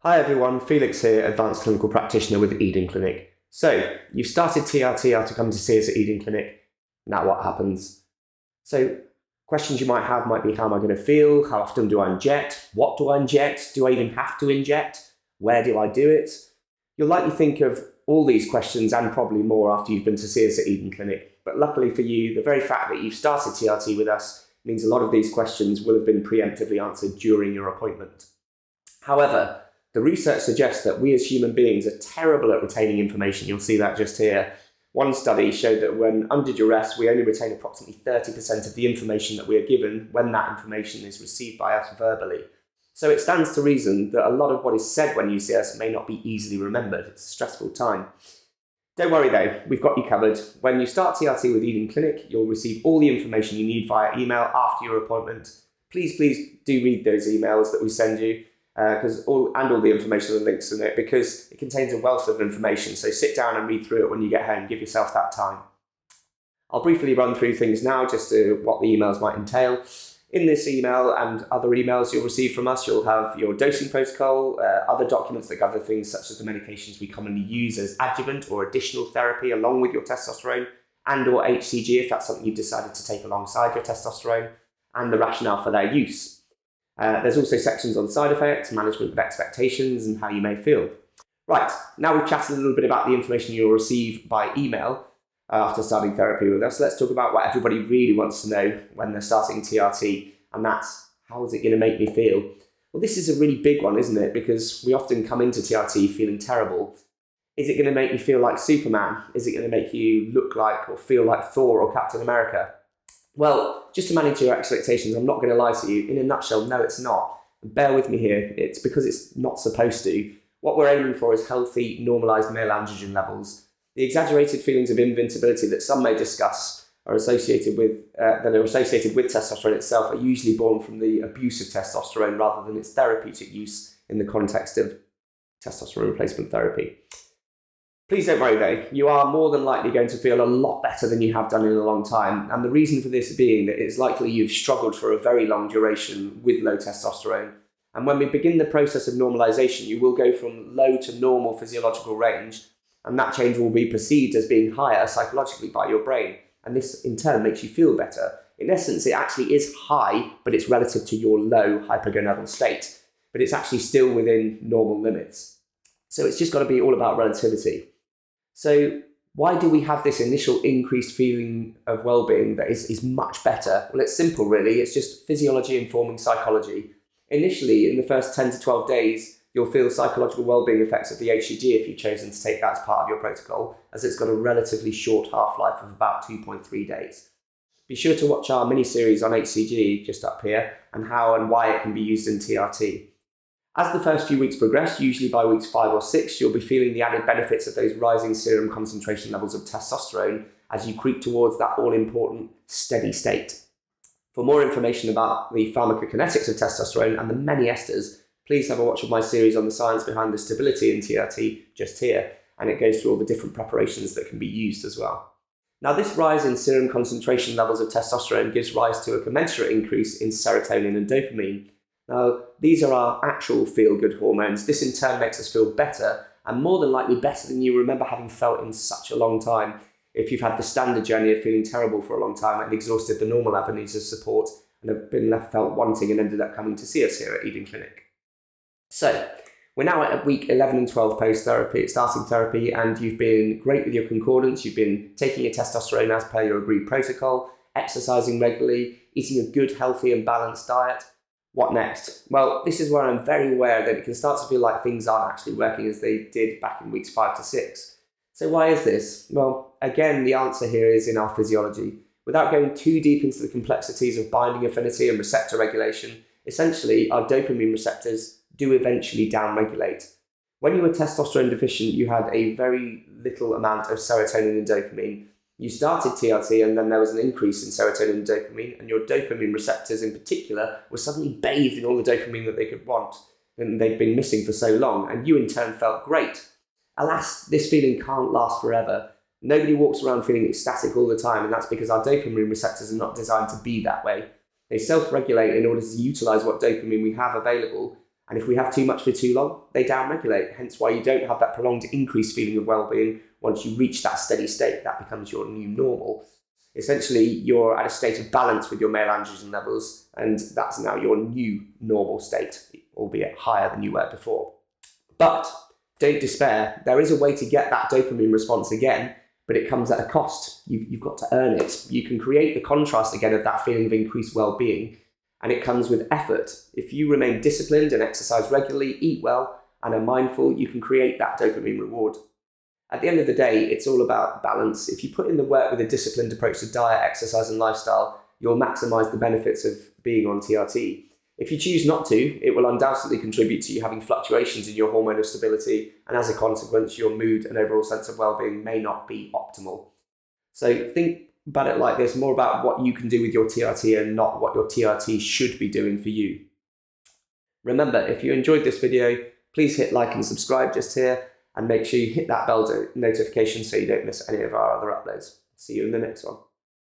Hi everyone, Felix here, Advanced Clinical Practitioner with Eden Clinic. So, you've started TRT after coming to see us at Eden Clinic. Now what happens? So, questions you might have might be, how am I going to feel? How often do I inject? What do I inject? Do I even have to inject? Where do I do it? You'll likely think of all these questions and probably more after you've been to see us at Eden Clinic. But luckily for you, the very fact that you've started TRT with us means a lot of these questions will have been preemptively answered during your appointment. However, the research suggests that we as human beings are terrible at retaining information. You'll see that just here. One study showed that when under duress, we only retain approximately 30% of the information that we are given when that information is received by us verbally. So it stands to reason that a lot of what is said when you see us may not be easily remembered. It's a stressful time. Don't worry though, we've got you covered. When you start TRT with Eden Clinic, you'll receive all the information you need via email after your appointment. Please do read those emails that we send you. All the information and links in it, because it contains a wealth of information. So sit down and read through it when you get home. Give yourself that time. I'll briefly run through things now, just to what the emails might entail. In this email and other emails you'll receive from us, you'll have your dosing protocol, other documents that cover things such as the medications we commonly use as adjuvant or additional therapy along with your testosterone, and or HCG if that's something you've decided to take alongside your testosterone, and the rationale for their use. There's also sections on side effects, management of expectations, and how you may feel. Right, now we've chatted a little bit about the information you'll receive by email after starting therapy with us. Let's talk about what everybody really wants to know when they're starting TRT, and that's, how is it going to make me feel? Well, this is a really big one, isn't it? Because we often come into TRT feeling terrible. Is it going to make you feel like Superman? Is it going to make you look like or feel like Thor or Captain America? Well, just to manage your expectations, I'm not going to lie to you. In a nutshell, no, it's not. Bear with me here. It's because it's not supposed to. What we're aiming for is healthy, normalised male androgen levels. The exaggerated feelings of invincibility that some may discuss are associated with testosterone itself are usually born from the abuse of testosterone rather than its therapeutic use in the context of testosterone replacement therapy. Please don't worry though, you are more than likely going to feel a lot better than you have done in a long time, and the reason for this being that it's likely you've struggled for a very long duration with low testosterone. And when we begin the process of normalisation, you will go from low to normal physiological range, and that change will be perceived as being higher psychologically by your brain, and this in turn makes you feel better. In essence, it actually is high, but it's relative to your low hypogonadal state, but it's actually still within normal limits. So it's just got to be all about relativity. So why do we have this initial increased feeling of well-being that is much better? Well, it's simple really. It's just physiology informing psychology. Initially, in the first 10 to 12 days, you'll feel psychological well-being effects of the HCG if you've chosen to take that as part of your protocol, as it's got a relatively short half-life of about 2.3 days. Be sure to watch our mini-series on HCG just up here and how and why it can be used in TRT. As the first few weeks progress, usually by weeks 5 or 6, you'll be feeling the added benefits of those rising serum concentration levels of testosterone as you creep towards that all-important steady state. For more information about the pharmacokinetics of testosterone and the many esters, please have a watch of my series on the science behind the stability in TRT just here, and it goes through all the different preparations that can be used as well. Now, this rise in serum concentration levels of testosterone gives rise to a commensurate increase in serotonin and dopamine. Now, these are our actual feel-good hormones. This in turn makes us feel better, and more than likely better than you remember having felt in such a long time if you've had the standard journey of feeling terrible for a long time and exhausted the normal avenues of support and have been left felt wanting and ended up coming to see us here at Eden Clinic. So, we're now at week 11 and 12 post-therapy, starting therapy, and you've been great with your concordance. You've been taking your testosterone as per your agreed protocol, exercising regularly, eating a good, healthy and balanced diet. What next? Well, this is where I'm very aware that it can start to feel like things aren't actually working as they did back in weeks 5 to 6. So why is this? Well, again, the answer here is in our physiology. Without going too deep into the complexities of binding affinity and receptor regulation, essentially our dopamine receptors do eventually downregulate. When you were testosterone deficient, you had a very little amount of serotonin and dopamine. You started TRT and then there was an increase in serotonin and dopamine, and your dopamine receptors in particular were suddenly bathed in all the dopamine that they could want, and they'd been missing for so long, and you in turn felt great. Alas, this feeling can't last forever. Nobody walks around feeling ecstatic all the time, and that's because our dopamine receptors are not designed to be that way. They self-regulate in order to utilize what dopamine we have available, And if we have too much for too long, they downregulate. Hence why you don't have that prolonged increased feeling of well-being. Once you reach that steady state, that becomes your new normal. Essentially, you're at a state of balance with your male androgen levels, and that's now your new normal state, albeit higher than you were before. But don't despair. There is a way to get that dopamine response again, but it comes at a cost. You've got to earn it. You can create the contrast again of that feeling of increased well-being, and it comes with effort. If you remain disciplined and exercise regularly, eat well, and are mindful, you can create that dopamine reward. At the end of the day, it's all about balance. If you put in the work with a disciplined approach to diet, exercise, and lifestyle, you'll maximize the benefits of being on TRT. If you choose not to, it will undoubtedly contribute to you having fluctuations in your hormonal stability, and as a consequence, your mood and overall sense of well-being may not be optimal. So think about it like this, more about what you can do with your TRT and not what your TRT should be doing for you. Remember, if you enjoyed this video, please hit like and subscribe just here, and make sure you hit that bell notification so you don't miss any of our other uploads. See you in the next one.